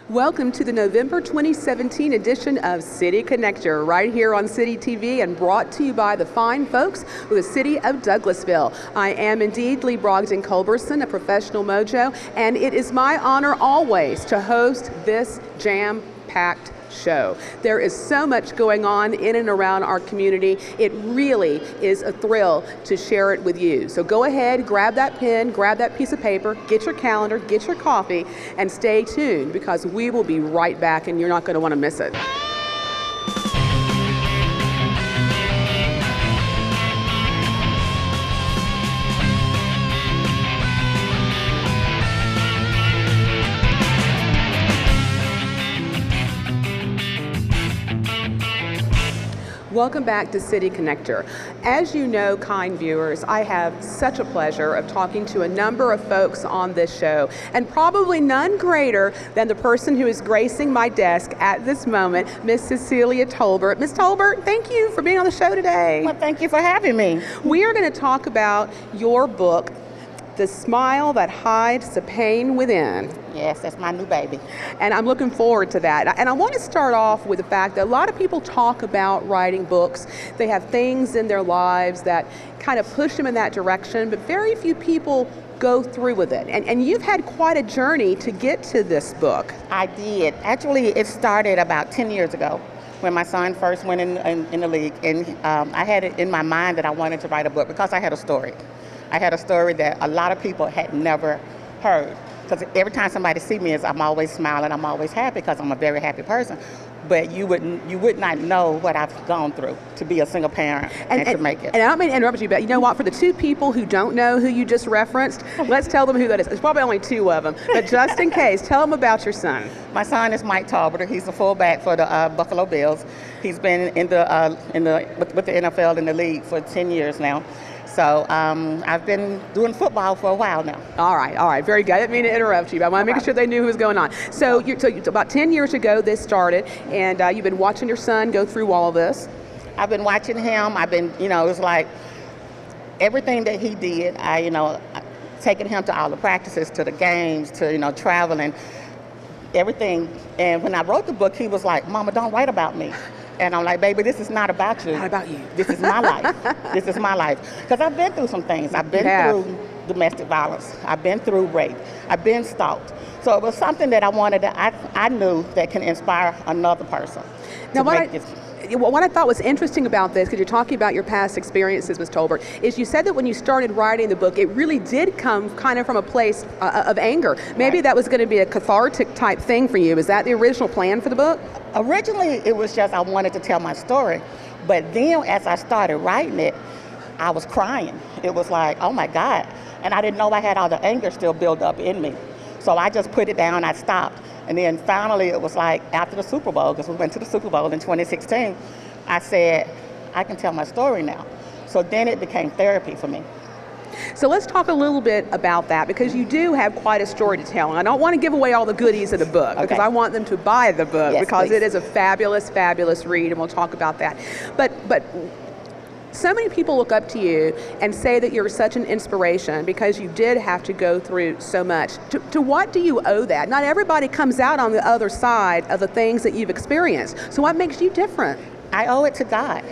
Welcome to the November 2017 edition of City Connector, right here on City TV and brought to you by the fine folks of the city of Douglasville. I am indeed Lee Brogdon Culberson, a professional mojo, and it is my honor always to host this jam-packed show. There is so much going on in and around our community. It really is a thrill to share it with you. So go ahead, grab that pen, grab that piece of paper, get your calendar, get your coffee, and stay tuned because we will be right back and you're not going to want to miss it. Welcome back to City Connector. As you know, kind viewers, I have such a pleasure of talking to a number of folks on this show, and probably none greater than the person who is gracing my desk at this moment, Miss Secelia Tolbert. Miss Tolbert, thank you for being on the show today. Well, thank you for having me. We are going to talk about your book, The Smile That Hides the Pain Within. Yes, that's my new baby. And I'm looking forward to that. And I want to start off with the fact that a lot of people talk about writing books. They have things in their lives that kind of push them in that direction, but very few people go through with it. And you've had quite a journey to get to this book. I did. Actually, it started about 10 years ago when my son first went in the league. And I had it in my mind that I wanted to write a book because I had a story. I had a story that a lot of people had never heard. Because every time somebody sees me, I'm always smiling, I'm always happy because I'm a very happy person. But you would not know what I've gone through to be a single parent and to make it. And I don't mean to interrupt you, but you know what? For the two people who don't know who you just referenced, let's tell them who that is. There's probably only two of them, but just in case, tell them about your son. My son is Mike Talbot. He's the fullback for the Buffalo Bills. He's been with the NFL in the league for 10 years now. So I've been doing football for a while now. All right, very good. I didn't mean to interrupt you, but I want to make sure they knew what was going on. So, about 10 years ago this started, and you've been watching your son go through all of this. I've been watching him. I've been, it was like everything that he did, taking him to all the practices, to the games, to, traveling, everything. And when I wrote the book, he was like, "Mama, don't write about me." And I'm like, "Baby, this is not about you. Not about you. This is my life. This is my life." Because I've been through some things. I've been through domestic violence. I've been through rape. I've been stalked. So it was something that I knew that can inspire another person. Now, what I thought was interesting about this, because you're talking about your past experiences, Ms. Tolbert, is you said that when you started writing the book, it really did come kind of from a place of anger. Maybe that was going to be a cathartic type thing for you. Is that the original plan for the book? Originally, it was just I wanted to tell my story. But then as I started writing it, I was crying. It was like, oh my God. And I didn't know I had all the anger still built up in me. So I just put it down, I stopped. And then finally it was like after the Super Bowl, because we went to the Super Bowl in 2016, I said, I can tell my story now. So then it became therapy for me. So let's talk a little bit about that, because you do have quite a story to tell. And I don't want to give away all the goodies of the book, because I want them to buy the book, because it is a fabulous, fabulous read, and we'll talk about that. But so many people look up to you and say that you're such an inspiration because you did have to go through so much. To what do you owe that? Not everybody comes out on the other side of the things that you've experienced. So what makes you different? I owe it to God.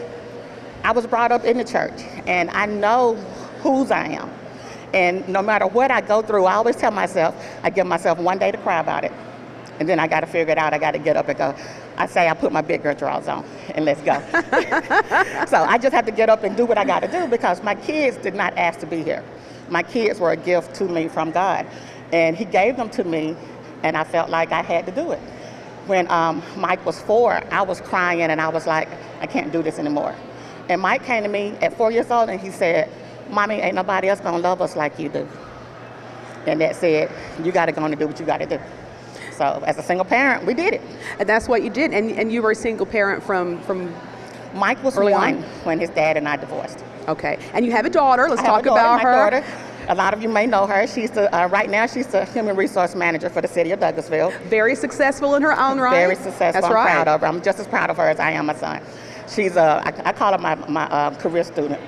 I was brought up in the church, and I know whose I am. And no matter what I go through, I always tell myself, I give myself one day to cry about it. And then I got to figure it out. I got to get up and go. I say I put my big girl drawers on and let's go. So I just have to get up and do what I got to do because my kids did not ask to be here. My kids were a gift to me from God. And he gave them to me, and I felt like I had to do it. When Mike was 4, I was crying and I was like, I can't do this anymore. And Mike came to me at 4 years old and he said, "Mommy, ain't nobody else gonna love us like you do." And that said, you gotta go on and do what you gotta do. So as a single parent, we did it. And that's what you did. And you were a single parent from Mike was early 1 on? When his dad and I divorced. Okay. And you have a daughter. Let's talk about her. My daughter. A lot of you may know her. She's right now she's the human resource manager for the city of Douglasville. Very successful in her own right. Very successful. That's I'm right. proud of her. I'm just as proud of her as I am my son. She's I call her my career student.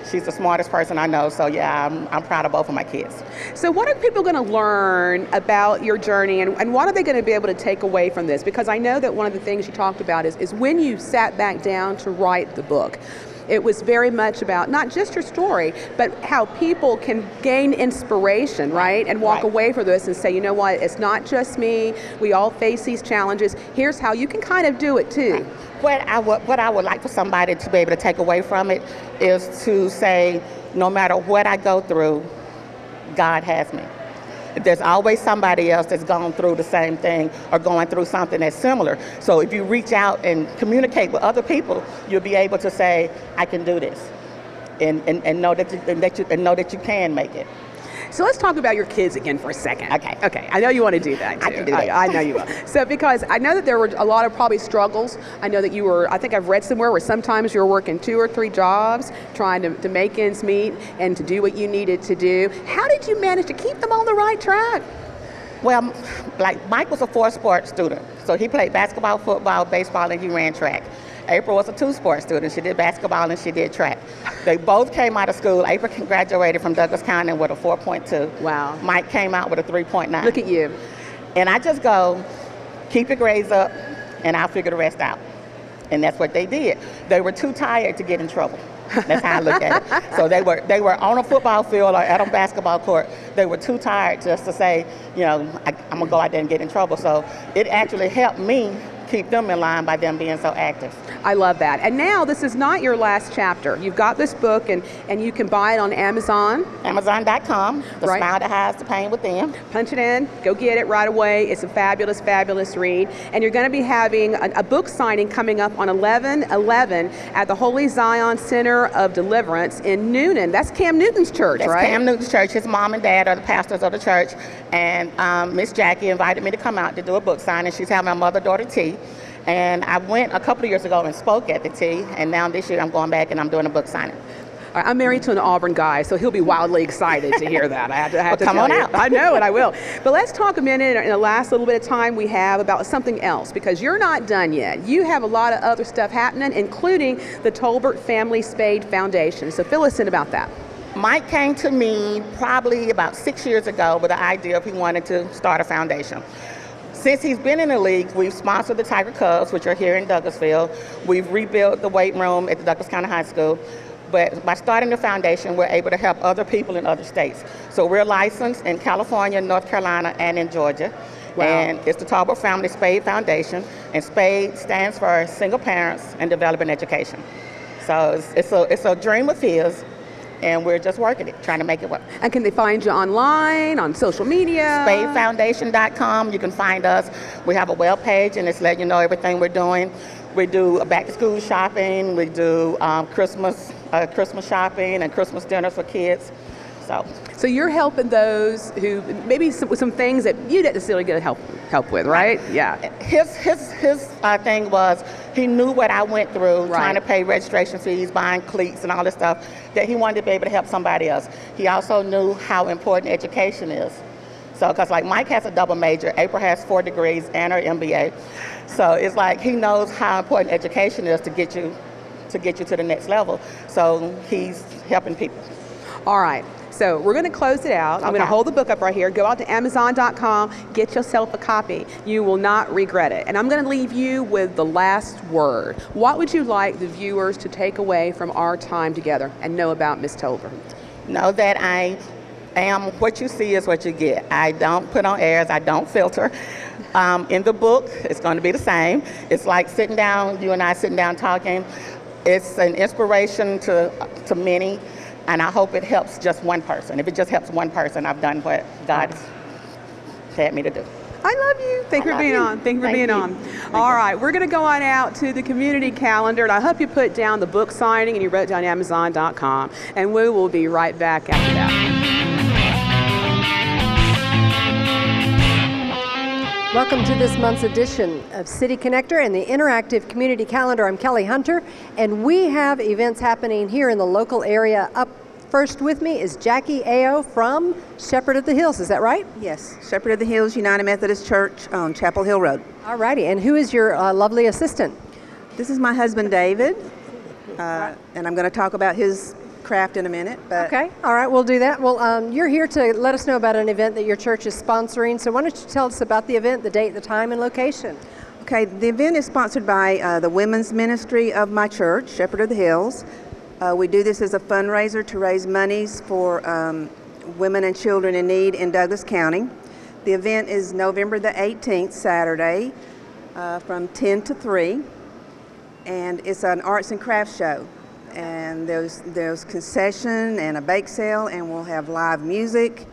She's the smartest person I know. So yeah, I'm proud of both of my kids. So what are people going to learn about your journey, and what are they going to be able to take away from this? Because I know that one of the things you talked about is when you sat back down to write the book, it was very much about not just your story, but how people can gain inspiration, right? And walk away from this and say, you know what, it's not just me. We all face these challenges. Here's how you can kind of do it too. What I would like for somebody to be able to take away from it is to say, no matter what I go through, God has me. There's always somebody else that's gone through the same thing or going through something that's similar. So if you reach out and communicate with other people, you'll be able to say, I can do this, and know that you can make it. So let's talk about your kids again for a second. Okay. I know you want to do that too. I can do that. I know you will. So because I know that there were a lot of probably struggles. I know that you were, I think I've read somewhere where sometimes you were working 2 or 3 jobs trying to make ends meet and to do what you needed to do. How did you manage to keep them on the right track? Well, like Mike was a 4-sport student. So he played basketball, football, baseball, and he ran track. April was a 2-sport student. She did basketball and she did track. They both came out of school. April graduated from Douglas County with a 4.2. Wow. Mike came out with a 3.9. Look at you. And I just go, keep your grades up, and I'll figure the rest out. And that's what they did. They were too tired to get in trouble. That's how I look at it. So they were on a football field or at a basketball court. They were too tired just to say, you know, I'm going to go out there and get in trouble. So it actually helped me keep them in line by them being so active. I love that. And now this is not your last chapter. You've got this book and you can buy it on Amazon. Amazon.com, The Smile That Hides the Pain Within. Punch it in, go get it right away. It's a fabulous, fabulous read. And you're going to be having a book signing coming up on 11/11 at the Holy Zion Center of Deliverance in Newnan. That's Cam Newton's church, right? That's Cam Newton's church. His mom and dad are the pastors of the church. And Miss Jackie invited me to come out to do a book signing. She's having a mother-daughter tea. And I went a couple of years ago and spoke at the tea, and now this year I'm going back and I'm doing a book signing. I'm married to an Auburn guy, so he'll be wildly excited to hear that. I have to come tell on you. out. I know, and I will. But let's talk a minute in the last little bit of time we have about something else, because you're not done yet. You have a lot of other stuff happening, including the Tolbert Family Spade Foundation. So fill us in about that. Mike came to me probably about 6 years ago with the idea of he wanted to start a foundation. Since he's been in the league, we've sponsored the Tiger Cubs, which are here in Douglasville. We've rebuilt the weight room at the Douglas County High School. But by starting the foundation, we're able to help other people in other states. So we're licensed in California, North Carolina, and in Georgia. Wow. And it's the Tolbert Family Spade Foundation. And SPADE stands for Single Parents and Developing Education. So it's a dream of his. And we're just working it, trying to make it work. And can they find you online, on social media? SpadeFoundation.com. You can find us. We have a web page, and it's letting you know everything we're doing. We do back-to-school shopping. We do Christmas shopping and Christmas dinners for kids. So you're helping those who maybe some things that you didn't necessarily get help with, right? Yeah. His thing was he knew what I went through, trying to pay registration fees, buying cleats and all this stuff, that he wanted to be able to help somebody else. He also knew how important education is. So, because like Mike has a double major, April has 4 degrees and her MBA. So it's like he knows how important education is to get you to the next level. So he's helping people. All right. So we're going to close it out. I'm going to hold the book up right here. Go out to Amazon.com. Get yourself a copy. You will not regret it. And I'm going to leave you with the last word. What would you like the viewers to take away from our time together and know about Ms. Tolbert? Know that I am what you see is what you get. I don't put on airs. I don't filter. In the book, it's going to be the same. It's like sitting down, you and I sitting down talking. It's an inspiration to many. And I hope it helps just one person. If it just helps one person, I've done what God has had me to do. I love you. Thank you for being on. Thank you for being on. All right, we're going to go on out to the community calendar, and I hope you put down the book signing and you wrote down Amazon.com, and we will be right back after that. Welcome to this month's edition of City Connector and the Interactive Community Calendar. I'm Kelly Hunter, and we have events happening here in the local area. Up first with me is Jackie Ao from Shepherd of the Hills. Is that right? Yes, Shepherd of the Hills United Methodist Church on Chapel Hill Road. All righty, and who is your lovely assistant? This is my husband, David, and I'm going to talk about his craft in a minute. But Okay, all right, we'll do that. Well, you're here to let us know about an event that your church is sponsoring. So why don't you tell us about the event, the date, the time, and location? Okay, the event is sponsored by the women's ministry of my church, Shepherd of the Hills. We do this as a fundraiser to raise monies for women and children in need in Douglas County. The event is November the 18th, Saturday, from 10 to 3, and it's an arts and crafts show. And there's concession and a bake sale, and we'll have live music,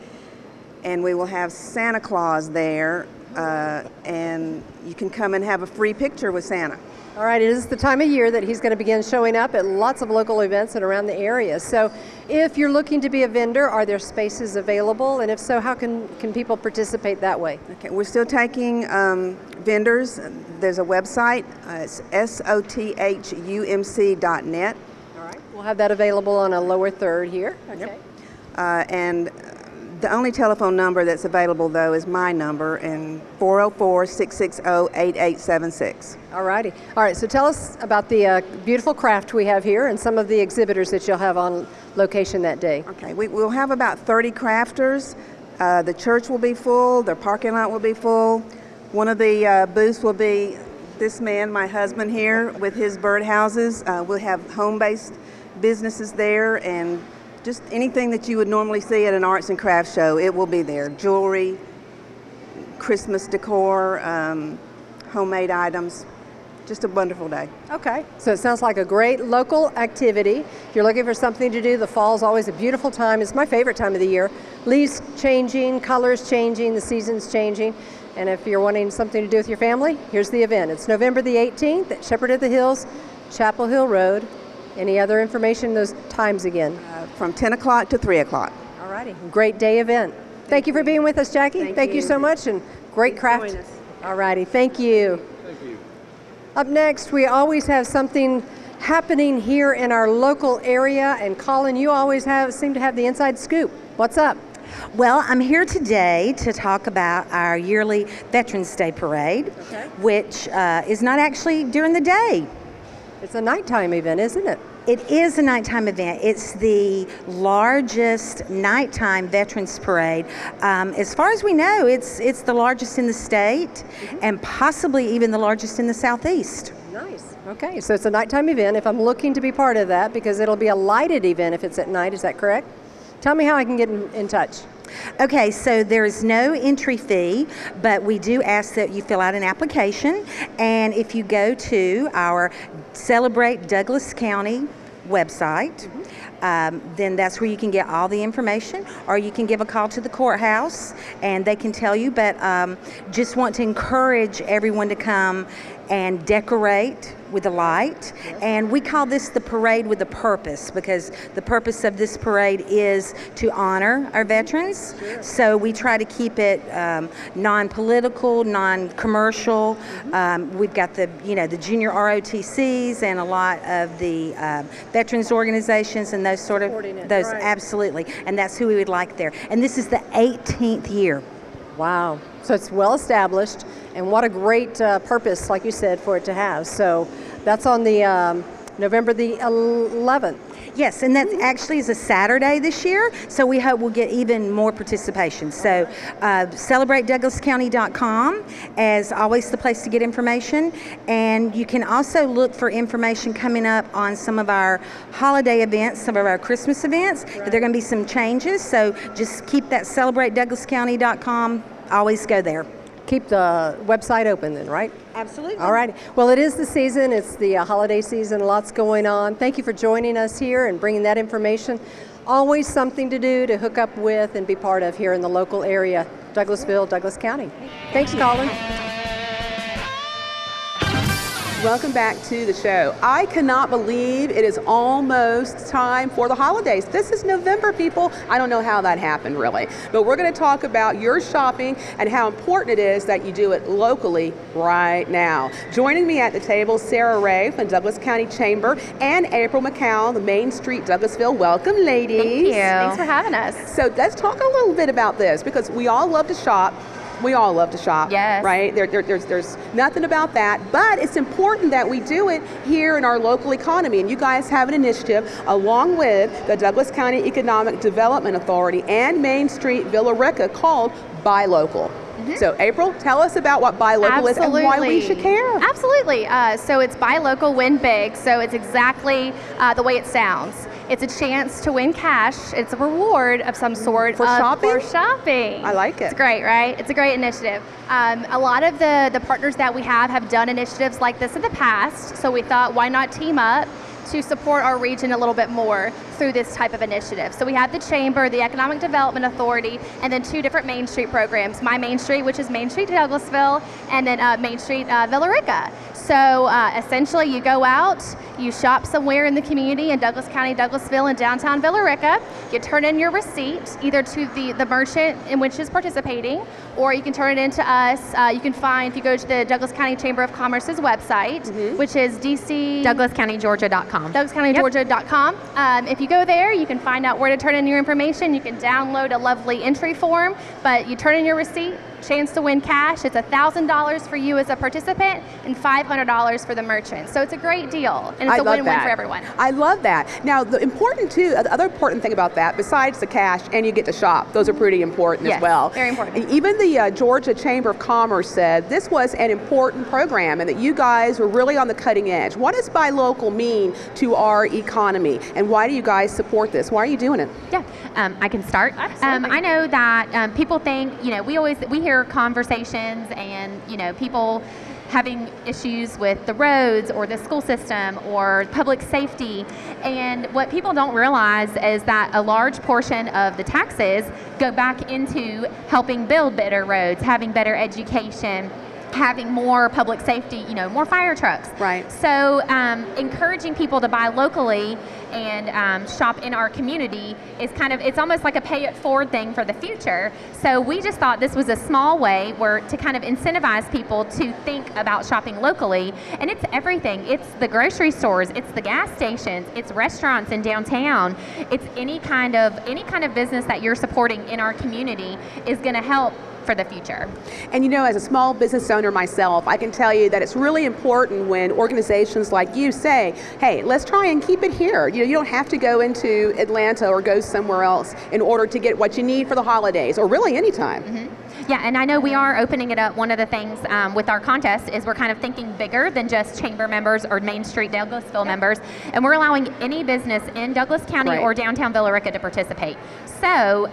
and we will have Santa Claus there, and you can come and have a free picture with Santa. All right, it is the time of year that he's going to begin showing up at lots of local events and around the area. So if you're looking to be a vendor, are there spaces available? And if so, how can people participate that way? Okay, we're still taking vendors. There's a website. It's sothumc.net. All right, we'll have that available on a lower third here. Okay. Yep. And the only telephone number that's available, though, is my number, and 404-660-8876. All righty. All right, so tell us about the beautiful craft we have here and some of the exhibitors that you'll have on location that day. Okay, we'll have about 30 crafters. The church will be full. The parking lot will be full. One of the booths will be this man, my husband here, with his birdhouses. We'll have home-based businesses there, and just anything that you would normally see at an arts and crafts show, it will be there. Jewelry, Christmas decor, homemade items. Just a wonderful day. Okay, so it sounds like a great local activity. If you're looking for something to do, the fall is always a beautiful time. It's my favorite time of the year. Leaves changing, colors changing, the seasons changing. And if you're wanting something to do with your family, here's the event. It's November the 18th at Shepherd of the Hills, Chapel Hill Road. Any other information, those times again? From 10 o'clock to 3 o'clock. All righty, great day event. Thank you for being with us, Jackie. Thank you so much, and great craft. All righty, thank you. Thank you. Up next, we always have something happening here in our local area, and Colin, you always seem to have the inside scoop. What's up? Well, I'm here today to talk about our yearly Veterans Day Parade, which is not actually during the day. It's a nighttime event, isn't it? It is a nighttime event. It's the largest nighttime Veterans Parade. As far as we know, it's the largest in the state, and possibly even the largest in the Southeast. Nice. Okay, so it's a nighttime event. If I'm looking to be part of that, because it'll be a lighted event if it's at night, is that correct? Tell me how I can get in touch. Okay, so there's no entry fee, but we do ask that you fill out an application, and if you go to our Celebrate Douglas County website, then that's where you can get all the information, or you can give a call to the courthouse and they can tell you, but just want to encourage everyone to come and decorate with a light. And we call this the parade with a purpose, because the purpose of this parade is to honor our veterans. So we try to keep it non-political, non-commercial. We've got the junior ROTCs and a lot of the veterans organizations and those sort of those. Right. Absolutely, and that's who we would like there. And this is the 18th year. Wow. So it's well established, and what a great purpose, like you said, for it to have. So that's on the November the 11th. Yes, and that actually is a Saturday this year, so we hope we'll get even more participation. So celebratedouglascounty.com is always the place to get information, and you can also look for information coming up on some of our holiday events, some of our Christmas events. Right. There are going to be some changes, so just keep that celebratedouglascounty.com. Always go there. Keep the website open then, right? Absolutely. All right. Well, it is the season. It's the holiday season. Lots going on. Thank you for joining us here and bringing that information. Always something to do, to hook up with and be part of here in the local area, Douglasville, Douglas County. Thanks, Colin. Welcome back to the show. I cannot believe it is almost time for the holidays. This is November, people. I don't know how that happened, really. But we're going to talk about your shopping and how important it is that you do it locally right now. Joining me at the table, Sara Ray from Douglas County Chamber and April McKown, the Main Street, Douglasville. Welcome, ladies. Thank you. Thanks for having us. So let's talk a little bit about this, because we all love to shop. We all love to shop, Yes. right? There's nothing about that, but it's important that we do it here in our local economy. And you guys have an initiative along with the Douglas County Economic Development Authority and Main Street Villa Rica called Buy Local. So April, tell us about what Buy Local is and why we should care. Absolutely. So it's Buy Local, Win Big. So it's exactly the way it sounds. It's a chance to win cash. It's a reward of some sort. For shopping? For shopping. I like it. It's great, right? It's a great initiative. A lot of the partners that we have done initiatives like this in the past. So we thought, why not team up to support our region a little bit more through this type of initiative. So we have the Chamber, the Economic Development Authority, and then 2 different Main Street programs. My Main Street, which is Main Street Douglasville, and then Main Street Villa Rica. So essentially you go out, you shop somewhere in the community in Douglas County, Douglasville, and downtown Villa Rica. You turn in your receipt either to the merchant in which is participating, or you can turn it into us. You can find, if you go to the Douglas County Chamber of Commerce's website, which is DouglasCountyGeorgia.com. DouglasCountyGeorgia.com. If you go there, you can find out where to turn in your information. You can download a lovely entry form, but you turn in your receipt, chance to win cash. It's $1,000 for you as a participant and $500 for the merchant. So it's a great deal, and it's a win-win for everyone. I love that. Now, the other important thing about that, besides the cash, and you get to shop, those are pretty important as well. Very important. Even the Georgia Chamber of Commerce said this was an important program and that you guys were really on the cutting edge. What does Buy Local mean to our economy, and why do you guys support this? Why are you doing it? Yeah, I can start. I know that people think, we hear conversations and, people having issues with the roads or the school system or public safety. And what people don't realize is that a large portion of the taxes go back into helping build better roads, having better education, having more public safety, more fire trucks. Right. So encouraging people to buy locally and shop in our community is it's almost like a pay it forward thing for the future. So we just thought this was a small way to kind of incentivize people to think about shopping locally. And it's everything. It's the grocery stores, it's the gas stations, it's restaurants in downtown. It's any kind of business that you're supporting in our community is going to help for the future. And as a small business owner myself, I can tell you that it's really important when organizations like you say, hey, let's try and keep it here. You don't have to go into Atlanta or go somewhere else in order to get what you need for the holidays, or really anytime. Yeah, and I know we are opening it up. One of the things with our contest is we're kind of thinking bigger than just Chamber members or Main Street Douglasville members, and we're allowing any business in Douglas County or downtown Villa Rica to participate. So,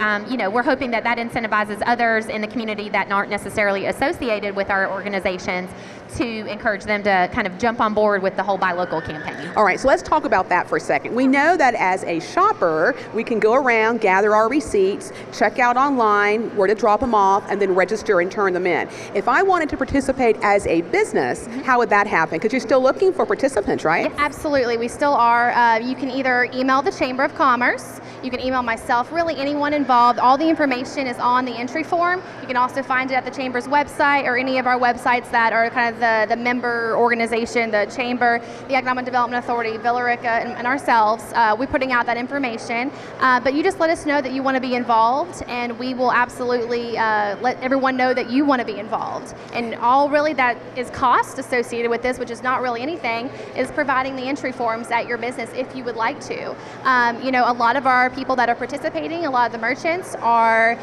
we're hoping that incentivizes others in the community that aren't necessarily associated with our organizations to encourage them to kind of jump on board with the whole Buy Local campaign. All right, so let's talk about that for a second. We know that as a shopper, we can go around, gather our receipts, check out online where to drop them off, and then register and turn them in. If I wanted to participate as a business, how would that happen? Because you're still looking for participants, right? Yeah, absolutely, we still are. You can either email the Chamber of Commerce, you can email myself, really anyone involved. All the information is on the entry form. You can also find it at the Chamber's website or any of our websites that are kind of the member organization, the Chamber, the Economic Development Authority, Villa Rica, and ourselves. We're putting out that information. But you just let us know that you want to be involved, and we will absolutely let everyone know that you want to be involved. And all really that is cost associated with this, which is not really anything, is providing the entry forms at your business if you would like to. A lot of our people that are participating, a lot of the merchants are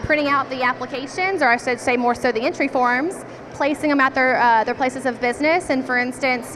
printing out the applications, or I should say more so the entry forms, placing them at their places of business. And for instance,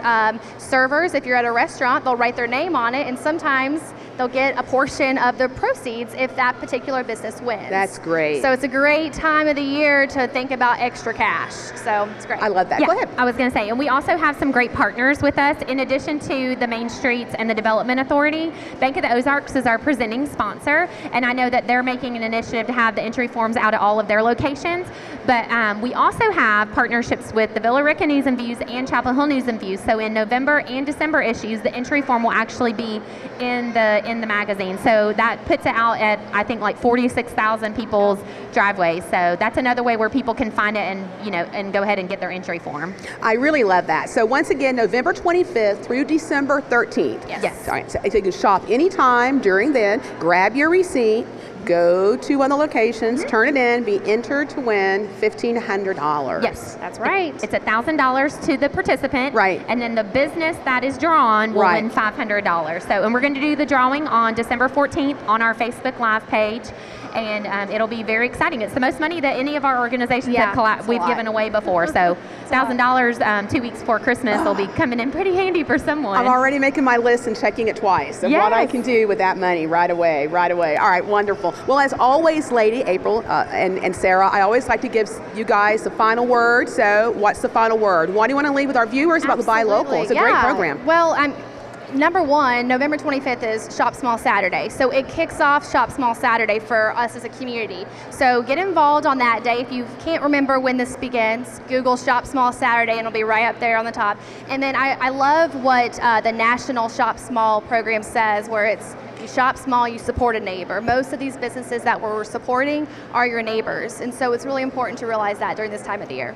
servers, if you're at a restaurant, they'll write their name on it, and sometimes they'll get a portion of the proceeds if that particular business wins. That's great. So it's a great time of the year to think about extra cash. So it's great. I love that. Yeah, Go ahead. I was going to say, and we also have some great partners with us. In addition to the Main Streets and the Development Authority, Bank of the Ozarks is our presenting sponsor, and I know that they're making an initiative to have the entry forms out at all of their locations. But we also have partnerships with the Villa Rica News and Views and Chapel Hill News and Views. So in November and December issues, the entry form will actually be in the magazine. So that puts it out at, I think, like 46,000 people's driveways. So that's another way where people can find it and go ahead and get their entry form. I really love that. So once again, November 25th through December 13th. Yes. All right, so you can shop anytime during then, grab your receipt, go to one of the locations, turn it in, be entered to win $1,500. Yes, That's right. It's $1,000 to the participant. Right. And then the business that is drawn will Right. win $500. So, and we're going to do the drawing on December 14th on our Facebook Live page. And it'll be very exciting. It's the most money that any of our organizations Yeah, it's a we've lot. given away before. So $1,000 2 weeks before Christmas will be coming in pretty handy for someone. I'm already making my list and checking it twice of what I Yes. can do with that money right away. All right, wonderful. Well, as always, Lady April and Sarah, I always like to give you guys the final word. So what's the final word? What do you want to leave with our viewers about the Buy Local? It's a great program. Well, number one, November 25th is Shop Small Saturday. So it kicks off Shop Small Saturday for us as a community. So get involved on that day. If you can't remember when this begins, Google Shop Small Saturday and it'll be right up there on the top. And then I love what the National Shop Small program says, where it's you shop small, you support a neighbor. Most of these businesses that we're supporting are your neighbors. And so it's really important to realize that during this time of the year.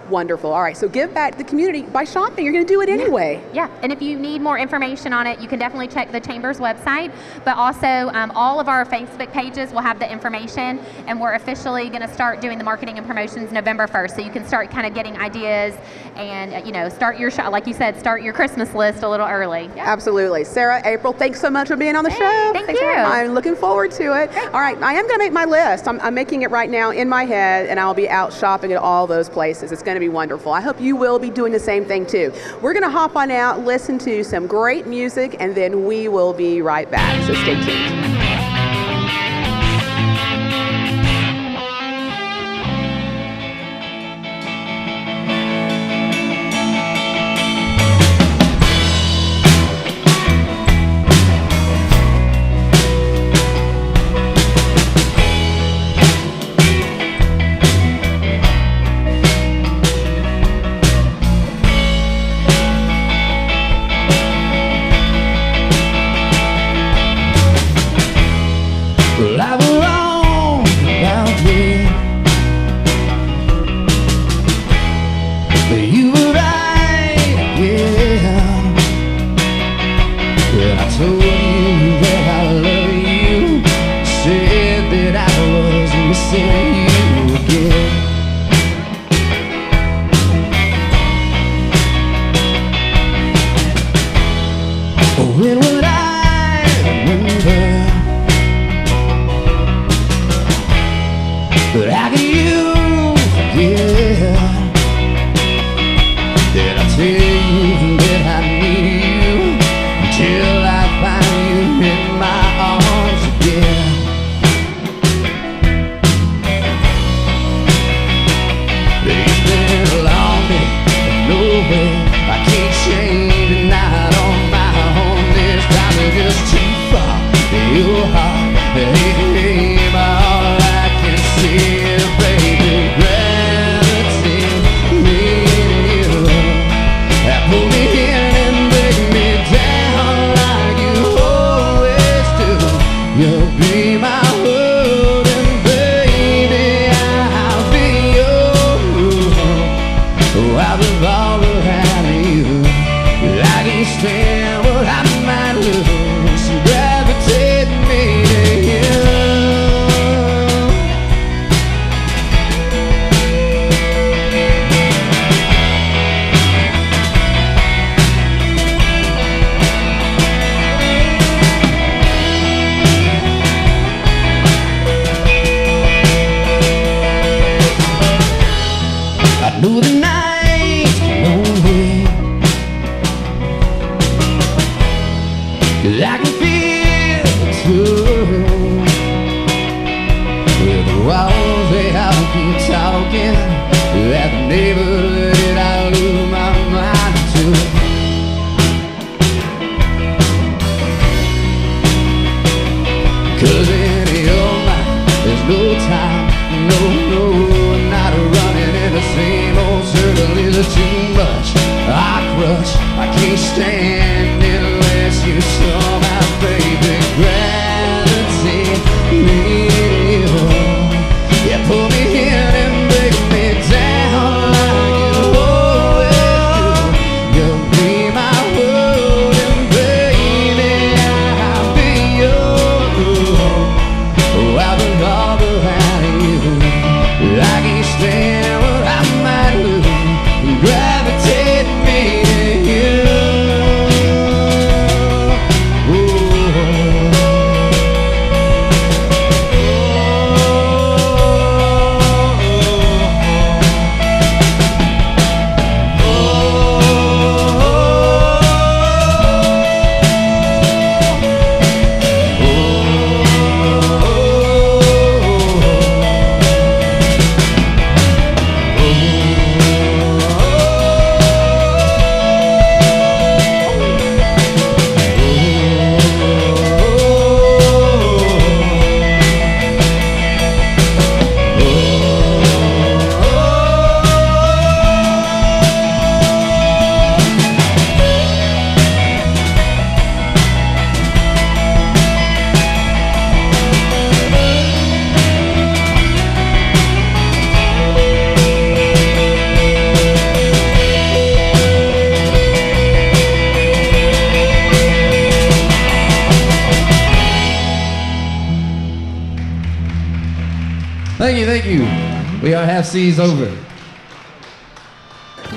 Wonderful. All right, so give back to the community by shopping. You're going to do it anyway. Yeah, and if you need more information on it, you can definitely check the Chamber's website, but also all of our Facebook pages will have the information, and we're officially going to start doing the marketing and promotions November 1st, so you can start kind of getting ideas and, start your, like you said, start your Christmas list a little early. Absolutely. Sarah, April, thanks so much for being on the show. Thank Thanks you. I'm looking forward to it. All right, I am going to make my list. I'm making it right now in my head, and I'll be out shopping at all those places. It's going to be wonderful. I hope you will be doing the same thing too. We're going to hop on out, listen to some great music, and then we will be right back. So stay tuned. Well, I was wrong about you, but you were right, yeah. Well, I told you that I love you, said that I was missing you again. When would I remember? But how can you forget that I tell you that I need you until I find you in my arms again? It's been a long day, and no way I can't change the night on my own. This time it's just too far. Your heart, hey, my all I can see is baby gravity, me and you. That pull me in and break me down like you always do. You'll be my world and baby I'll be yours. Oh, I'll revolve around you. I can't stand what I might lose. So gravitate me to you. I knew the nights were lonely, 'cause I can feel the truth. With the walls they all keep talking, at the neighborhood I lose my mind to. 'Cause in your mind there's no time, no, not running in the same old circle is too much. I crush, I can't stand it unless you saw my baby gravity, me and you. Yeah, pull me in and break me down like you always do. You'll be my world and baby I'll be yours. Oh, I'll Thank you, thank you. We are half C's over.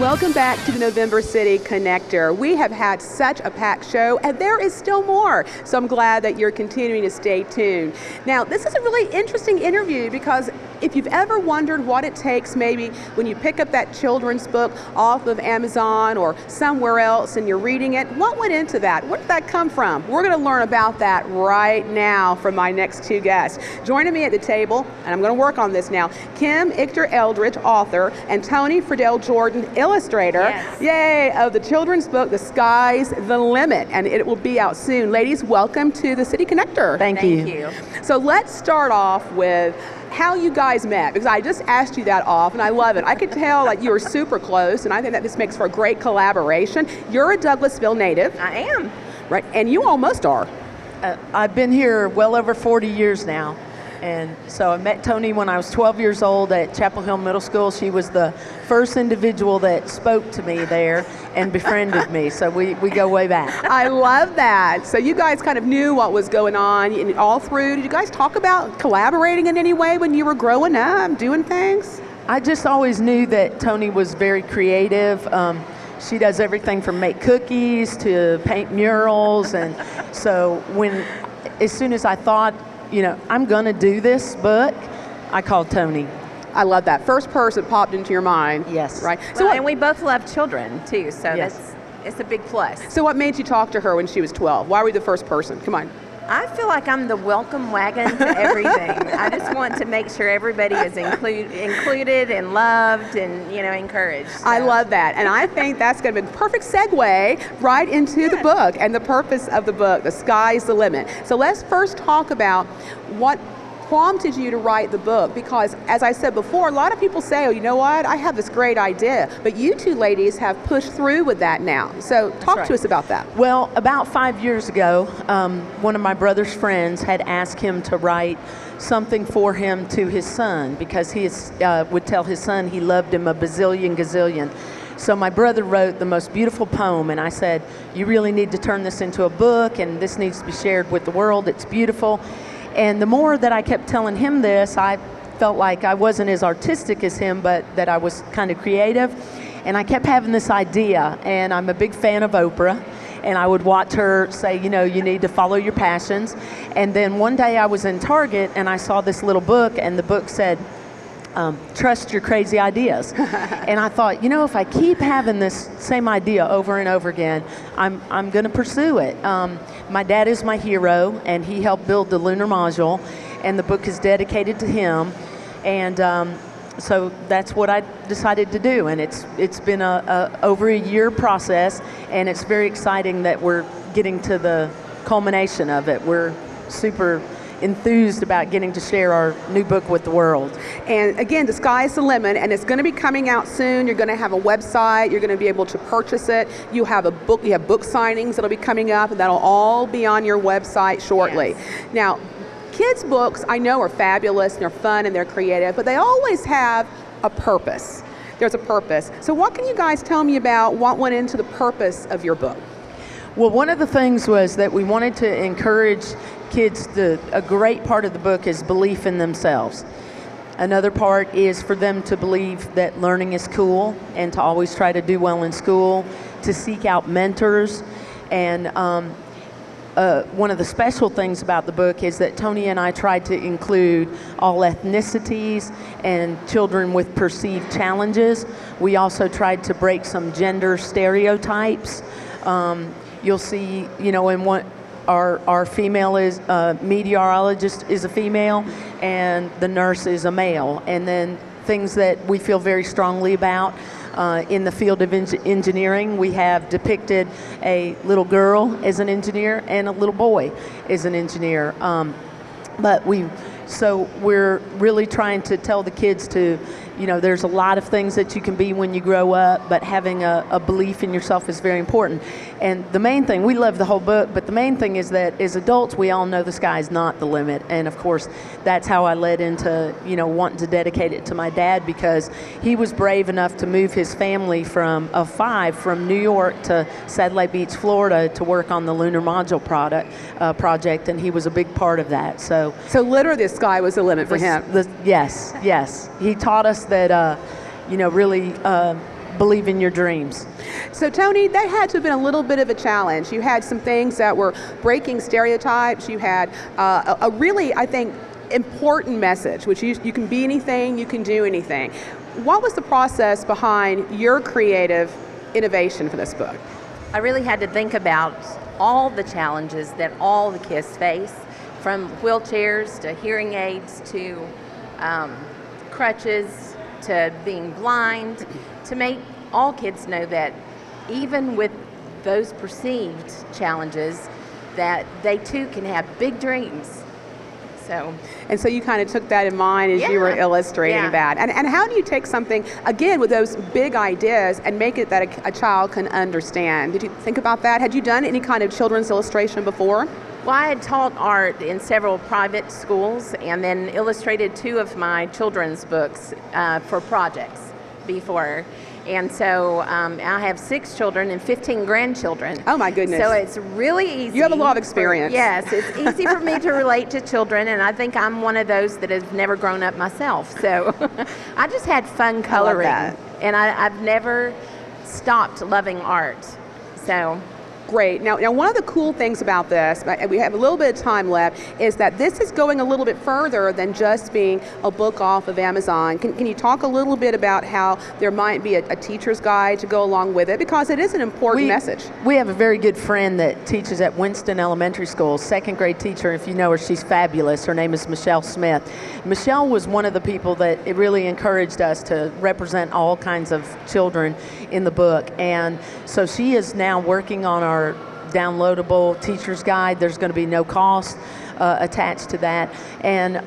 Welcome back to the November City Connector. We have had such a packed show, and there is still more. So I'm glad that you're continuing to stay tuned. Now, this is a really interesting interview because if you've ever wondered what it takes maybe when you pick up that children's book off of Amazon or somewhere else and you're reading it, what went into that? Where did that come from? We're going to learn about that right now from my next two guests. Joining me at the table, and I'm going to work on this now, Kim Ichter Eldredge, author, and Toni Friddell Jordan, illustrator, yes. Yay, of the children's book, The Sky's the Limit, and it will be out soon. Ladies, welcome to the City Connector. Thank you. So let's start off with how you guys met, because I just asked you that off, and I love it. I could tell that you were super close, and I think that this makes for a great collaboration. You're a Douglasville native. I am. Right, and you almost are. I've been here well over 40 years now. And so I met Toni when I was 12 years old at Chapel Hill Middle School. She was the first individual that spoke to me there and befriended me. So we go way back. I love that. So you guys kind of knew what was going on and all through. Did you guys talk about collaborating in any way when you were growing up, doing things? I just always knew that Toni was very creative. She does everything from make cookies to paint murals. And so as soon as I thought, I'm going to do this book, I called Toni. I love that. First person popped into your mind. Yes. Right. So and we both love children too, so yes. it's a big plus. So what made you talk to her when she was 12? Why were you the first person? Come on. I feel like I'm the welcome wagon to everything. I just want to make sure everybody is included and loved and encouraged. So. I love that, and I think that's going to be a perfect segue right into the book and the purpose of the book, The Sky's the Limit. So let's first talk about what prompted you to write the book, because as I said before, a lot of people say, oh, you know what, I have this great idea, but you two ladies have pushed through with that now. So talk to us about that. Well, about 5 years ago, one of my brother's friends had asked him to write something for him to his son, because he would tell his son he loved him a bazillion gazillion. So my brother wrote the most beautiful poem, and I said, you really need to turn this into a book, and this needs to be shared with the world. It's beautiful. And the more that I kept telling him this, I felt like I wasn't as artistic as him, but that I was kind of creative. And I kept having this idea, and I'm a big fan of Oprah, and I would watch her say, you need to follow your passions. And then one day I was in Target, and I saw this little book, and the book said, trust your crazy ideas. And I thought, if I keep having this same idea over and over again, I'm going to pursue it. My dad is my hero, and he helped build the lunar module, and the book is dedicated to him. And so that's what I decided to do, and it's been over a year process, and it's very exciting that we're getting to the culmination of it. We're super enthused about getting to share our new book with the world. And again, The Sky's the Limit, and it's going to be coming out soon. You're going to have a website. You're going to be able to purchase it. You have a book. You have book signings that'll be coming up, and that'll all be on your website shortly. Yes. Now, kids' books I know are fabulous, and they're fun, and they're creative, but they always have a purpose. There's a purpose. So what can you guys tell me about what went into the purpose of your book? Well, one of the things was that we wanted to encourage kids. A great part of the book is belief in themselves. Another part is for them to believe that learning is cool and to always try to do well in school, to seek out mentors. And one of the special things about the book is that Toni and I tried to include all ethnicities and children with perceived challenges. We also tried to break some gender stereotypes. You'll see, in what our female is meteorologist is a female, and the nurse is a male. And then things that we feel very strongly about in the field of engineering, we have depicted a little girl as an engineer and a little boy as an engineer. So we're really trying to tell the kids to there's a lot of things that you can be when you grow up, but having a belief in yourself is very important. And the main thing, we love the whole book, but the main thing is that as adults, we all know the sky is not the limit. And of course, that's how I led into, wanting to dedicate it to my dad, because he was brave enough to move his family from New York to Satellite Beach, Florida, to work on the lunar module project, and he was a big part of that. So literally the sky was the limit for him. Yes. He taught us that, really believe in your dreams. So Toni, that had to have been a little bit of a challenge. You had some things that were breaking stereotypes. You had a really, I think, important message, which you can be anything, you can do anything. What was the process behind your creative innovation for this book? I really had to think about all the challenges that all the kids face, from wheelchairs to hearing aids to crutches to being blind, to make all kids know that even with those perceived challenges, that they too can have big dreams. And so you kind of took that in mind as you were illustrating that. And how do you take something, again, with those big ideas and make it that a child can understand? Did you think about that? Had you done any kind of children's illustration before? Well, I had taught art in several private schools and then illustrated 2 of my children's books for projects before. And so I have 6 children and 15 grandchildren. Oh my goodness. So it's really easy. You have a lot of experience. Yes, it's easy for me to relate to children, and I think I'm one of those that has never grown up myself. So I just had fun coloring. I love that. And I've never stopped loving art. So Great. Now, one of the cool things about this, we have a little bit of time left, is that this is going a little bit further than just being a book off of Amazon. Can you talk a little bit about how there might be a teacher's guide to go along with it? Because it is an important message. We have a very good friend that teaches at Winston Elementary School, 2nd grade teacher. If you know her, she's fabulous. Her name is Michelle Smith. Michelle was one of the people that it really encouraged us to represent all kinds of children in the book. And so she is now working on our downloadable teacher's guide. There's going to be no cost attached to that. And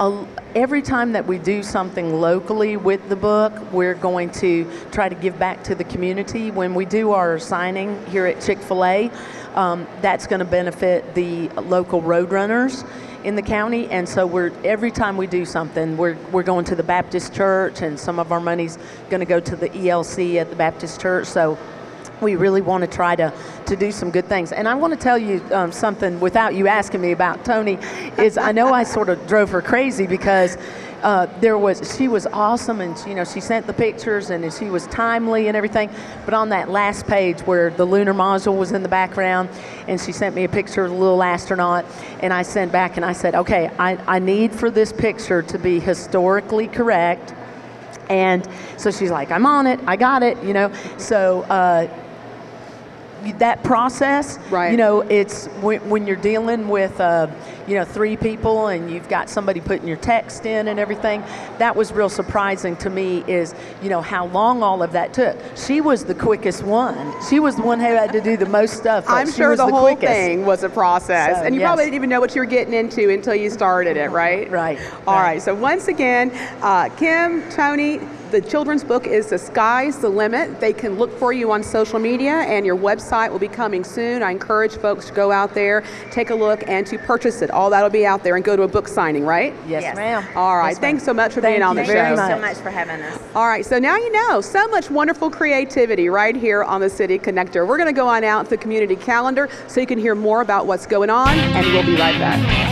every time that we do something locally with the book, we're going to try to give back to the community. When we do our signing here at Chick-fil-A, that's going to benefit the local roadrunners in the county. And so every time we do something, we're going to the Baptist church, and some of our money's going to go to the ELC at the Baptist church. So we really want to try to do some good things. And I want to tell you something without you asking me about Toni, is I know I sort of drove her crazy because she was awesome, and she sent the pictures and she was timely and everything. But on that last page where the lunar module was in the background, and she sent me a picture of the little astronaut, and I sent back and I said, okay, I need for this picture to be historically correct. And so she's like, I'm on it, I got it, So that process, right. It's when you're dealing with 3 people and you've got somebody putting your text in and everything. That was real surprising to me, is how long all of that took. She was the quickest one. She was the one who had to do the most stuff. I'm sure the whole thing was a process, so, and you probably didn't even know what you were getting into until you started it, right? Right. All right. So once again, Kim, Toni, the children's book is The Sky's the Limit. They can look for you on social media, and your website will be coming soon. I encourage folks to go out there, take a look, and to purchase it. All that will be out there, and go to a book signing, right? Yes, ma'am. All right. Yes, Thanks so much for being on the show. Thank you so much for having us. All right. So now you know, so much wonderful creativity right here on the City Connector. We're going to go on out to the community calendar so you can hear more about what's going on, and we'll be right back.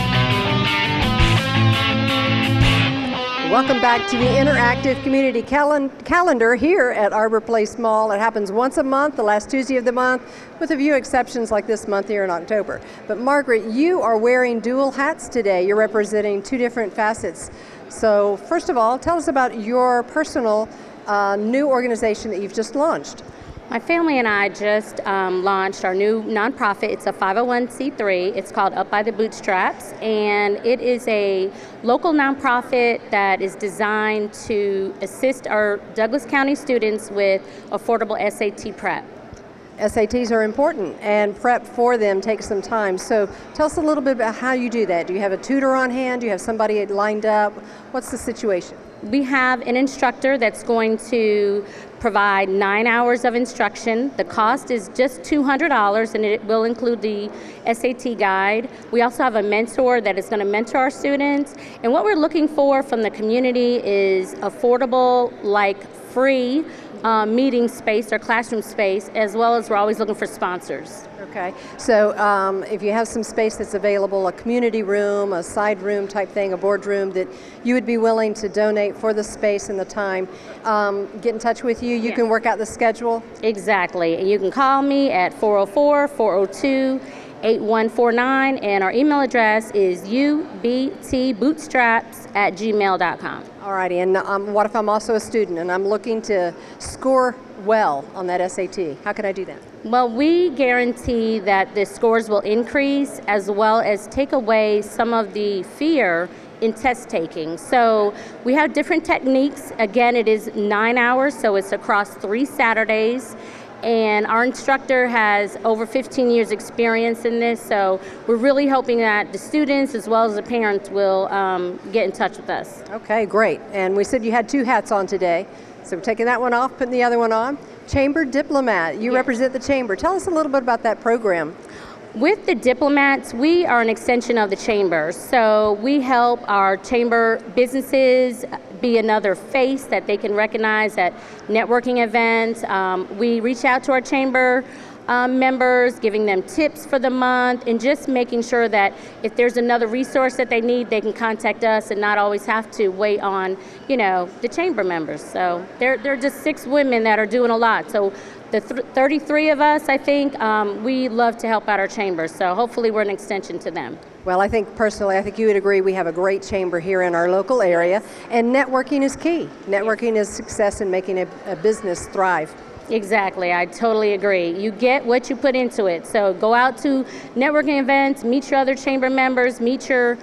Welcome back to the interactive community calendar here at Arbor Place Mall. It happens once a month, the last Tuesday of the month, with a few exceptions like this month here in October. But Margaret, you are wearing dual hats today. You're representing 2 different facets. So first of all, tell us about your personal new organization that you've just launched. My family and I just launched our new nonprofit. It's a 501c3. It's called Up by the Bootstraps, and it is a local nonprofit that is designed to assist our Douglas County students with affordable SAT prep. SATs are important, and prep for them takes some time. So tell us a little bit about how you do that. Do you have a tutor on hand? Do you have somebody lined up? What's the situation? We have an instructor that's going to provide 9 hours of instruction. The cost is just $200, and it will include the SAT guide. We also have a mentor that is going to mentor our students. And what we're looking for from the community is affordable, like free meeting space or classroom space, as well as we're always looking for sponsors. Okay, so if you have some space that's available, a community room, a side room type thing, a boardroom that you would be willing to donate for the space and the time, get in touch with you. You can work out the schedule. Exactly, and you can call me at 404-402-8149, and our email address is ubtbootstraps@gmail.com. All righty, and what if I'm also a student and I'm looking to score well on that SAT? How can I do that? Well, we guarantee that the scores will increase, as well as take away some of the fear in test taking. So we have different techniques. Again, it is 9 hours, so it's across 3 Saturdays. And our instructor has over 15 years experience in this, so we're really hoping that the students as well as the parents will get in touch with us. Okay, great. And we said you had 2 hats on today, so we're taking that one off, putting the other one on. Chamber Diplomat, you represent the Chamber. Tell us a little bit about that program. With the diplomats, we are an extension of the Chamber, so we help our Chamber businesses be another face that they can recognize at networking events. We reach out to our Chamber members, giving them tips for the month, and just making sure that if there's another resource that they need, they can contact us and not always have to wait on, the Chamber members. So they're just 6 women that are doing a lot. So the 33 of us, I think, we love to help out our Chamber, so hopefully we're an extension to them. Well, I think you would agree we have a great chamber here in our local area, and networking is key. Networking is success in making a business thrive. Exactly, I totally agree. You get what you put into it. So go out to networking events, meet your other Chamber members, meet your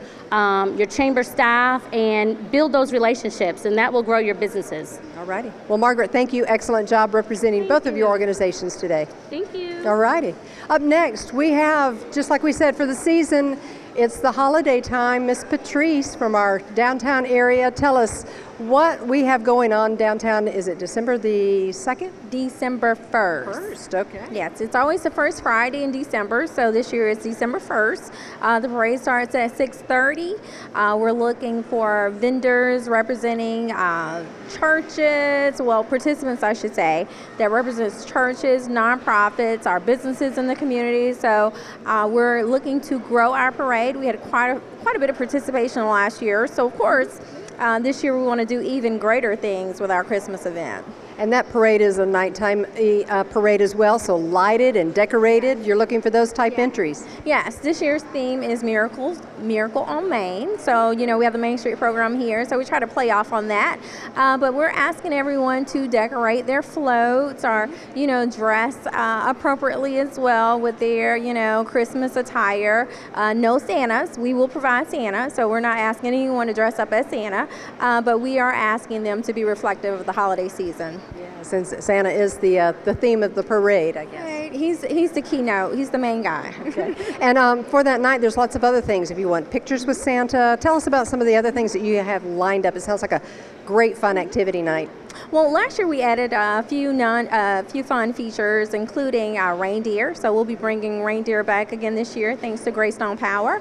Chamber staff, and build those relationships, and that will grow your businesses. All righty. Well, Margaret, thank you. Excellent job representing both of your organizations today. Thank you. All righty. Up next, we have, just like we said, for the season, it's the holiday time. Miss Patrice from our downtown area, tell us what we have going on downtown. Is it December the 2nd? December 1st. First, okay. Yes, it's always the first Friday in December, so this year it's December 1st. The parade starts at 6:30. We're looking for vendors representing churches, participants I should say, that represents churches, nonprofits, our businesses in the community. So we're looking to grow our parade. We had quite a bit of participation last year, so of course this year we want to do even greater things with our Christmas event. And that parade is a nighttime parade as well, so lighted and decorated. You're looking for those type entries. Yes, this year's theme is Miracle on Main. So, we have the Main Street program here, so we try to play off on that. But we're asking everyone to decorate their floats or, dress appropriately as well with their, Christmas attire. No Santas. We will provide Santa, so we're not asking anyone to dress up as Santa, but we are asking them to be reflective of the holiday season. Yeah, since Santa is the theme of the parade, I guess. Right. He's the keynote. He's the main guy. Okay. And for that night, there's lots of other things. If you want pictures with Santa, tell us about some of the other things that you have lined up. It sounds like a great fun activity night. Well, last year we added a few fun features, including reindeer. So we'll be bringing reindeer back again this year, thanks to Greystone Power.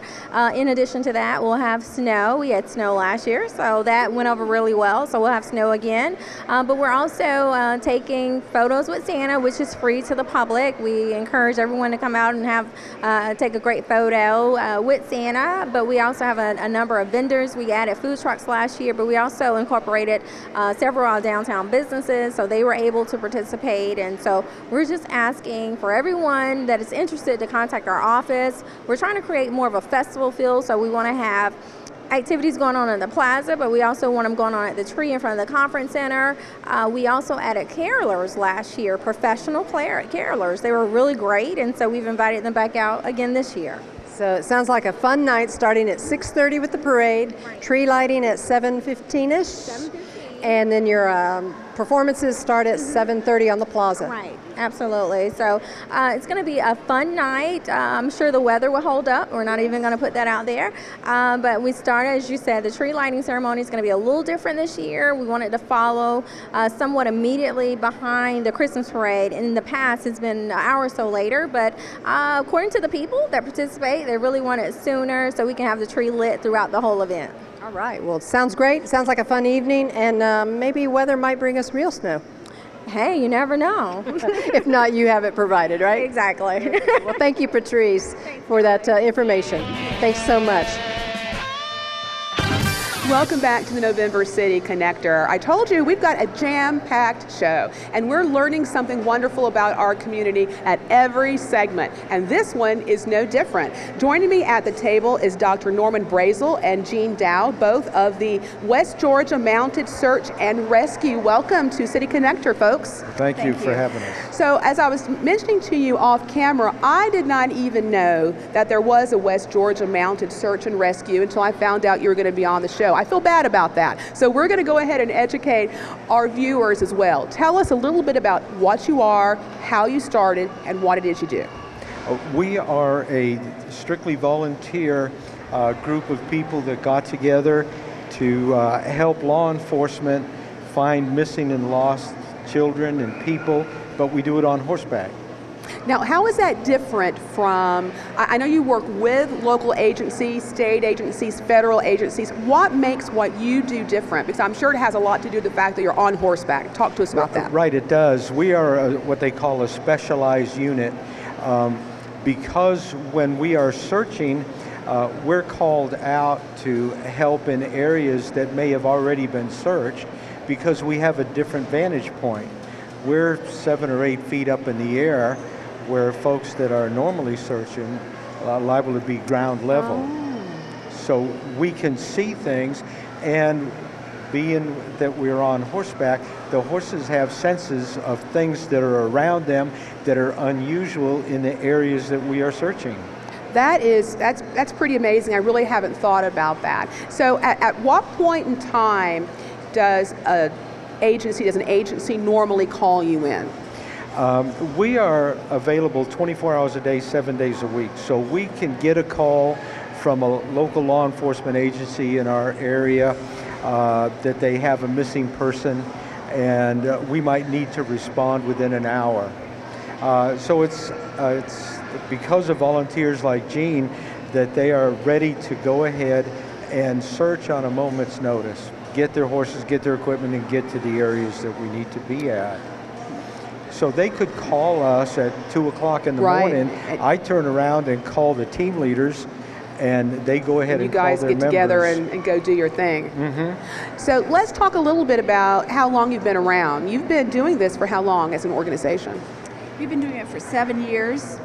In addition to that, we'll have snow. We had snow last year, so that went over really well. So we'll have snow again. But we're also taking photos with Santa, which is free to the public. We encourage everyone to come out and take a great photo with Santa. But we also have a number of vendors. We added food trucks last year, but we also incorporated several downtown businesses, so they were able to participate. And so we're just asking for everyone that is interested to contact our office. We're trying to create more of a festival feel, so we want to have activities going on in the plaza, but we also want them going on at the tree in front of the conference center. We also added carolers last year, professional carolers. They were really great, and so we've invited them back out again this year. So it sounds like a fun night starting at 6:30 with the parade, tree lighting at 7:15-ish. And then your performances start at 7:30 on the plaza. Right, absolutely. So it's going to be a fun night. I'm sure the weather will hold up. We're not even going to put that out there. But we start, as you said, the tree lighting ceremony is going to be a little different this year. We wanted to follow somewhat immediately behind the Christmas parade. In the past, it's been an hour or so later. But according to the people that participate, they really want it sooner so we can have the tree lit throughout the whole event. All right. Well, it sounds great. Sounds like a fun evening, and maybe weather might bring us real snow. Hey, you never know. If not, you have it provided, right? Exactly. Well, thank you, Patrice, for that information. Thanks so much. Welcome back to the November City Connector. I told you we've got a jam-packed show, and we're learning something wonderful about our community at every segment, and this one is no different. Joining me at the table is Dr. Norman Brazel and Jean Doud, both of the West Georgia Mounted Search and Rescue. Welcome to City Connector, folks. Thank you for having us. So, as I was mentioning to you off camera, I did not even know that there was a West Georgia Mounted Search and Rescue until I found out you were going to be on the show. I feel bad about that. So we're going to go ahead and educate our viewers as well. Tell us a little bit about what you are, how you started, and what it is you do. We are a strictly volunteer group of people that got together to help law enforcement find missing and lost children and people, but we do it on horseback. Now, how is that different from, I know you work with local agencies, state agencies, federal agencies. What makes what you do different? Because I'm sure it has a lot to do with the fact that you're on horseback. Talk to us about that. Right, it does. We are what they call a specialized unit because when we are searching, we're called out to help in areas that may have already been searched because we have a different vantage point. We're 7 or 8 feet up in the air, where folks that are normally searching are liable to be ground level. So we can see things, and being that we're on horseback, the horses have senses of things that are around them that are unusual in the areas that we are searching. That's pretty amazing. I really haven't thought about that. So at what point in time does an agency normally call you in? We are available 24 hours a day, 7 days a week. So we can get a call from a local law enforcement agency in our area that they have a missing person, and we might need to respond within an hour. So it's because of volunteers like Jean that they are ready to go ahead and search on a moment's notice, get their horses, get their equipment, and get to the areas that we need to be at. So they could call us at 2 o'clock in the morning. I turn around and call the team leaders, and they go ahead and call their members. You guys get together and go do your thing. Mm-hmm. So let's talk a little bit about how long you've been around. You've been doing this for how long as an organization? We've been doing it for 7 years.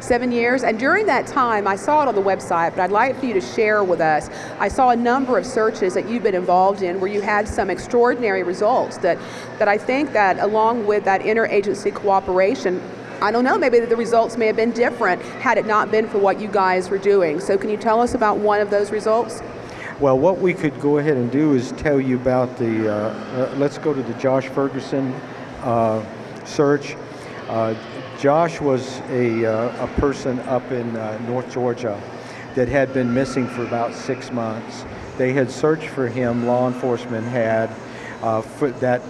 7 years, and during that time, I saw it on the website, but I'd like for you to share with us. I saw a number of searches that you've been involved in where you had some extraordinary results that I think that along with that interagency cooperation, I don't know, maybe the results may have been different had it not been for what you guys were doing. So can you tell us about one of those results? Well, what we could go ahead and do is tell you about the, let's go to the Josh Ferguson search. Josh was a person up in North Georgia that had been missing for about 6 months. They had searched for him, law enforcement had,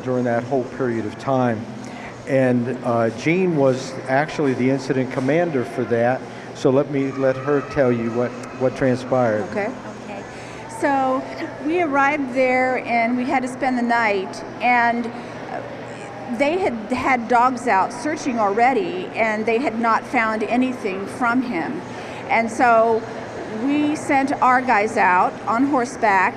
during that whole period of time. And Jean was actually the incident commander for that, so let her tell you what transpired. Okay. So we arrived there and we had to spend the night, and they had dogs out searching already, and they had not found anything from him. And so we sent our guys out on horseback,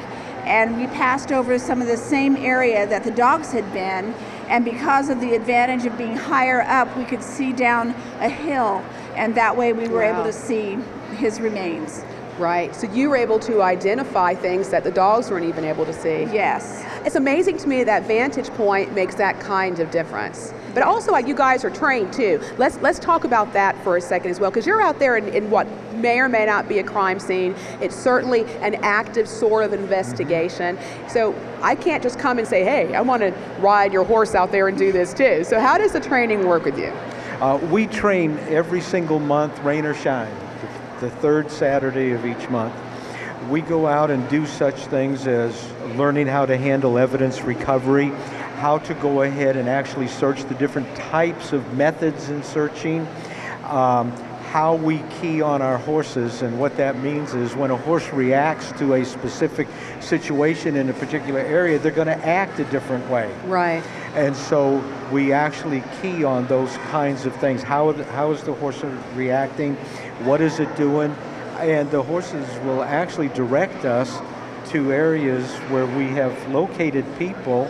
and we passed over some of the same area that the dogs had been, and because of the advantage of being higher up, we could see down a hill, and that way we were able to see his remains. Right, so you were able to identify things that the dogs weren't even able to see. Yes. It's amazing to me that vantage point makes that kind of difference. But also, you guys are trained too. Let's talk about that for a second as well, because you're out there in what may or may not be a crime scene. It's certainly an active sort of investigation. So I can't just come and say, hey, I want to ride your horse out there and do this too. So how does the training work with you? We train every single month, rain or shine, the third Saturday of each month. We go out and do such things as learning how to handle evidence recovery, how to go ahead and actually search the different types of methods in searching, how we key on our horses. And what that means is when a horse reacts to a specific situation in a particular area, they're going to act a different way. Right. And so we actually key on those kinds of things. How is the horse reacting? What is it doing? And the horses will actually direct us to areas where we have located people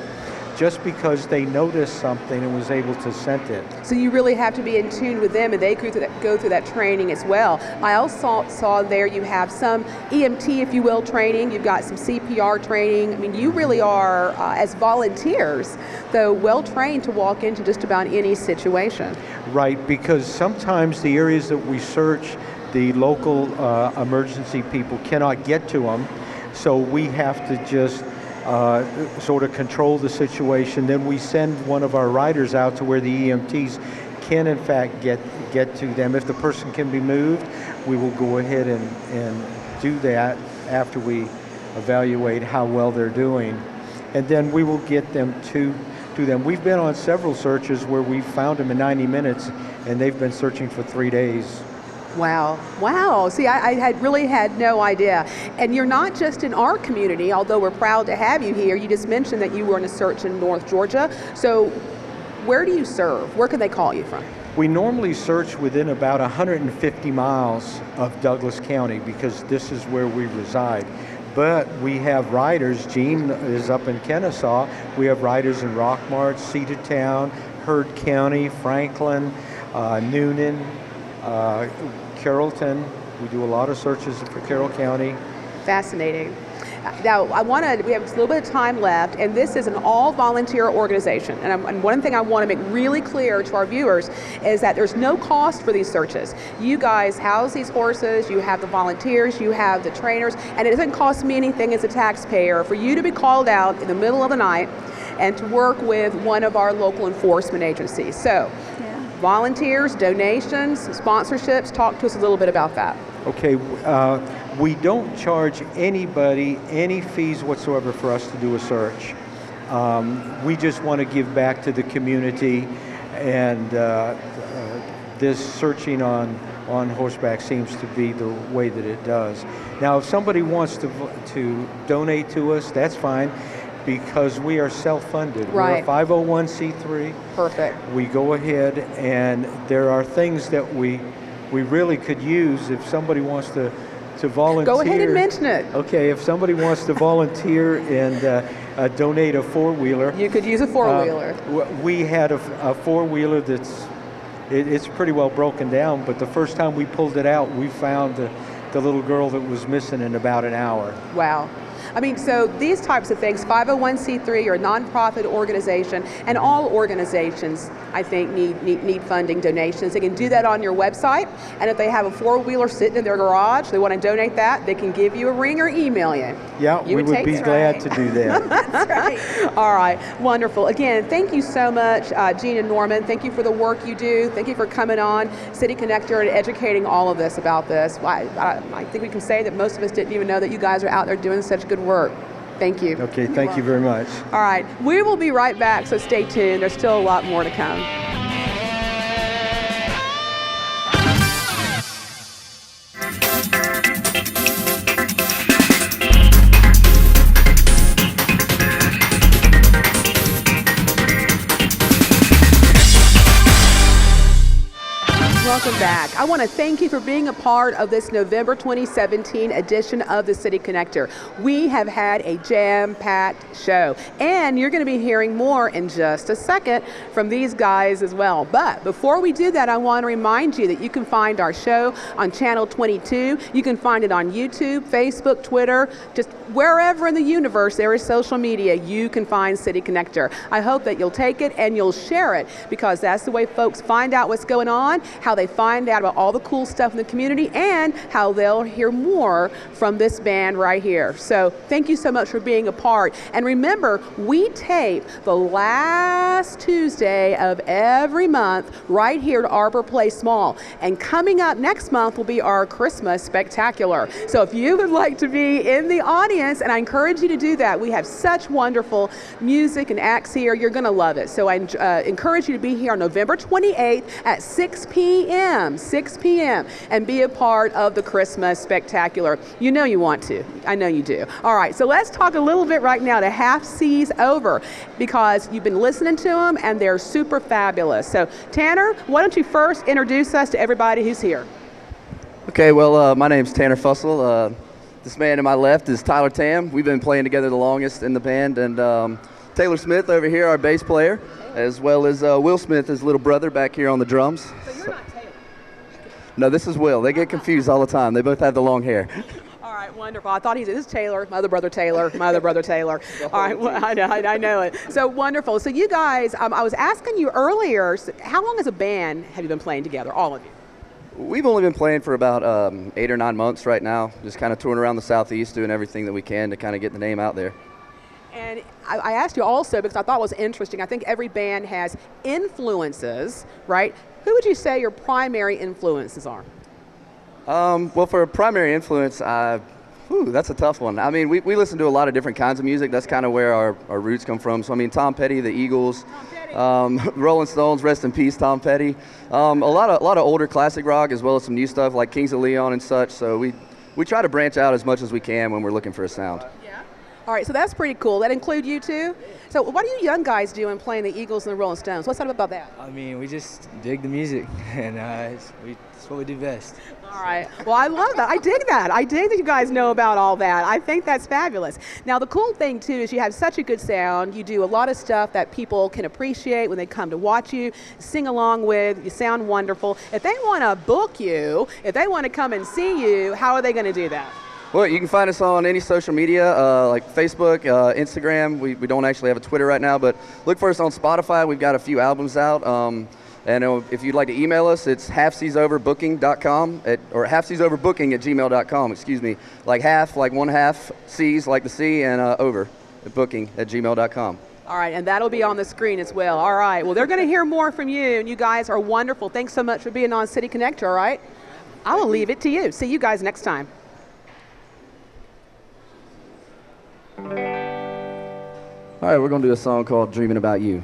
just because they noticed something and was able to scent it. So you really have to be in tune with them, and they go through that training as well. I also saw there you have some EMT, if you will, training. You've got some CPR training. I mean, you really are, as volunteers, though, well trained to walk into just about any situation. Right, because sometimes the areas that we search, the local emergency people cannot get to them, so we have to just sort of control the situation. Then we send one of our riders out to where the EMTs can in fact get to them. If the person can be moved, we will go ahead and do that after we evaluate how well they're doing. And then we will get them to them. We've been on several searches where we found them in 90 minutes and they've been searching for 3 days. Wow. See, I had really had no idea. And you're not just in our community, although we're proud to have you here. You just mentioned that you were in a search in North Georgia. So where do you serve? Where can they call you from? We normally search within about 150 miles of Douglas County because this is where we reside. But we have riders. Gene is up in Kennesaw. We have riders in Rockmart, Cedartown, Heard County, Franklin, Noonan, Carrollton. We do a lot of searches for Carroll County. Fascinating. Now, we have a little bit of time left, and this is an all-volunteer organization. And one thing I want to make really clear to our viewers is that there's no cost for these searches. You guys house these horses, you have the volunteers, you have the trainers, and it doesn't cost me anything as a taxpayer for you to be called out in the middle of the night and to work with one of our local enforcement agencies. So, volunteers, donations, sponsorships, talk to us a little bit about that. Okay, we don't charge anybody any fees whatsoever for us to do a search. We just want to give back to the community, and this searching on horseback seems to be the way that it does. Now, if somebody wants to donate to us, that's fine, because we are self-funded. Right. We're a 501c3. Perfect. We go ahead, and there are things that we really could use if somebody wants to volunteer. Go ahead and mention it. Okay, if somebody wants to volunteer and donate a four-wheeler. You could use a four-wheeler. We had a four-wheeler it's pretty well broken down, but the first time we pulled it out, we found the little girl that was missing in about an hour. Wow. I mean, so these types of things, 501c3 or a nonprofit organization, and all organizations, I think, need funding donations. They can do that on your website, and if they have a four-wheeler sitting in their garage, they want to donate that, they can give you a ring or email you. Yeah, we would be glad to do that. That's right. All right, wonderful. Again, thank you so much, Gene and Norman. Thank you for the work you do. Thank you for coming on City Connector and educating all of us about this. I think we can say that most of us didn't even know that you guys are out there doing such good work. Thank you. Okay, thank you very much. All right, we will be right back, so stay tuned. There's still a lot more to come. welcome back. I want to thank you for being a part of this November 2017 edition of the City Connector. We have had a jam-packed show, and you're going to be hearing more in just a second from these guys as well. But before we do that, I want to remind you that you can find our show on Channel 22. You can find it on YouTube, Facebook, Twitter, just wherever in the universe there is social media, you can find City Connector. I hope that you'll take it and you'll share it, because that's the way folks find out what's going on, how they find out about all the cool stuff in the community, and how they'll hear more from this band right here. So thank you so much for being a part. And remember, we tape the last Tuesday of every month right here at Arbor Place Mall. And coming up next month will be our Christmas Spectacular. So if you would like to be in the audience, and I encourage you to do that, we have such wonderful music and acts here. You're going to love it. So I encourage you to be here on November 28th at 6 p.m. and be a part of the Christmas Spectacular. You know you want to. I know you do. All right, so let's talk a little bit right now to Half C's Over, because you've been listening to them and they're super fabulous. So Tanner, why don't you first introduce us to everybody who's here? Okay, well, my name's Tanner Fussell. This man to my left is Tyler Tam. We've been playing together the longest in the band, and Taylor Smith over here, our bass player, as well as Will Smith, his little brother, back here on the drums. So you're not Taylor? No, this is Will. They get confused all the time. They both have the long hair. All right, wonderful. I thought this is Taylor, my other brother Taylor, my other brother Taylor. All right, well, I know it. So wonderful. So you guys, I was asking you earlier, how long as a band have you been playing together, all of you? We've only been playing for about 8 or 9 months right now, just kind of touring around the Southeast, doing everything that we can to kind of get the name out there. And I asked you also because I thought it was interesting. I think every band has influences, right? Who would you say your primary influences are? Well, for a primary influence, that's a tough one. I mean, we listen to a lot of different kinds of music. That's kind of where our roots come from. So, I mean, Tom Petty, the Eagles, Rolling Stones, rest in peace, Tom Petty. A lot of older classic rock, as well as some new stuff like Kings of Leon and such. So we try to branch out as much as we can when we're looking for a sound. All right, so that's pretty cool. That include you too? So what do you young guys do in playing the Eagles and the Rolling Stones? What's that about that? I mean, we just dig the music, and it's what we do best. All right. Well, I love that. I dig that. I dig that you guys know about all that. I think that's fabulous. Now, the cool thing, too, is you have such a good sound. You do a lot of stuff that people can appreciate when they come to watch you, sing along with. You sound wonderful. If they want to book you, if they want to come and see you, how are they going to do that? Well, you can find us on any social media, like Facebook, Instagram. We don't actually have a Twitter right now, but look for us on Spotify. We've got a few albums out. And if you'd like to email us, it's halfcsoverbooking.com or halfcsoverbooking@gmail.com, excuse me. Like half, like 1/2, C's like the C, and over at booking@gmail.com. All right, and that'll be on the screen as well. All right, well, they're going to hear more from you, and you guys are wonderful. Thanks so much for being on City Connector, all right? I will leave it to you. See you guys next time. All right, we're going to do a song called Dreaming About You.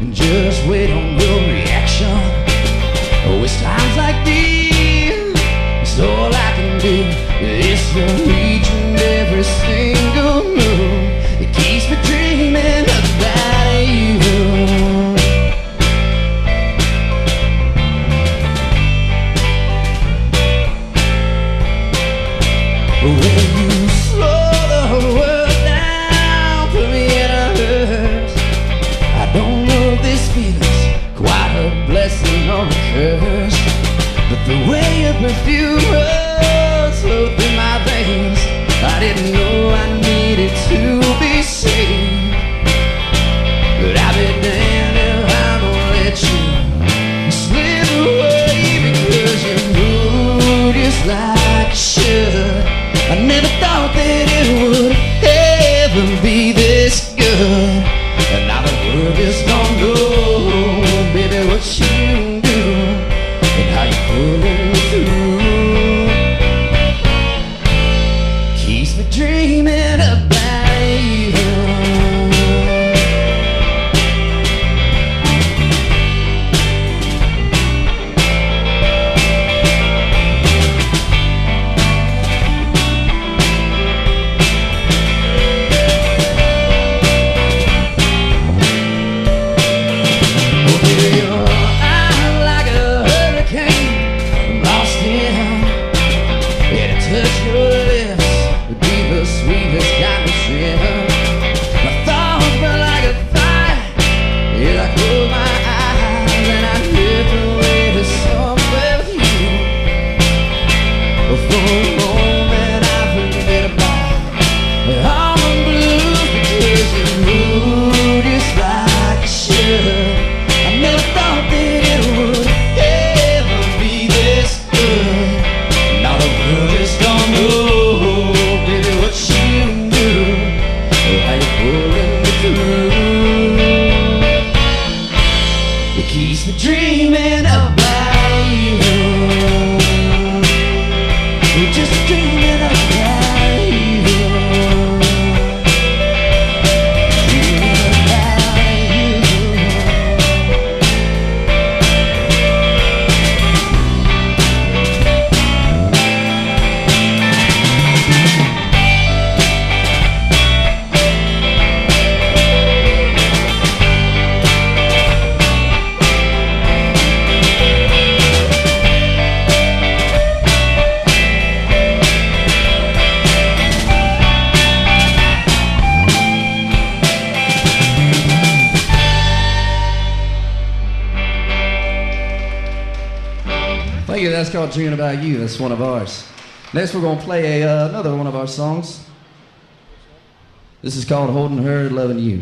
And just wait on your reaction. Oh, it's times like these, it's all I can do. It's the each and every single move that keeps me dreaming about you. When you slow the world down, put me in a hearse. I don't know if this feeling's quite a blessing or a curse, but the way your perfume runs slow through my veins, I didn't know I thought that it would ever be this good. And now the world just don't know, baby, what you do and how you pulling through. Keeps me dreaming about you. That's called Dreaming About You. That's one of ours. Next we're going to play another one of our songs. This is called Holding Her, Loving You.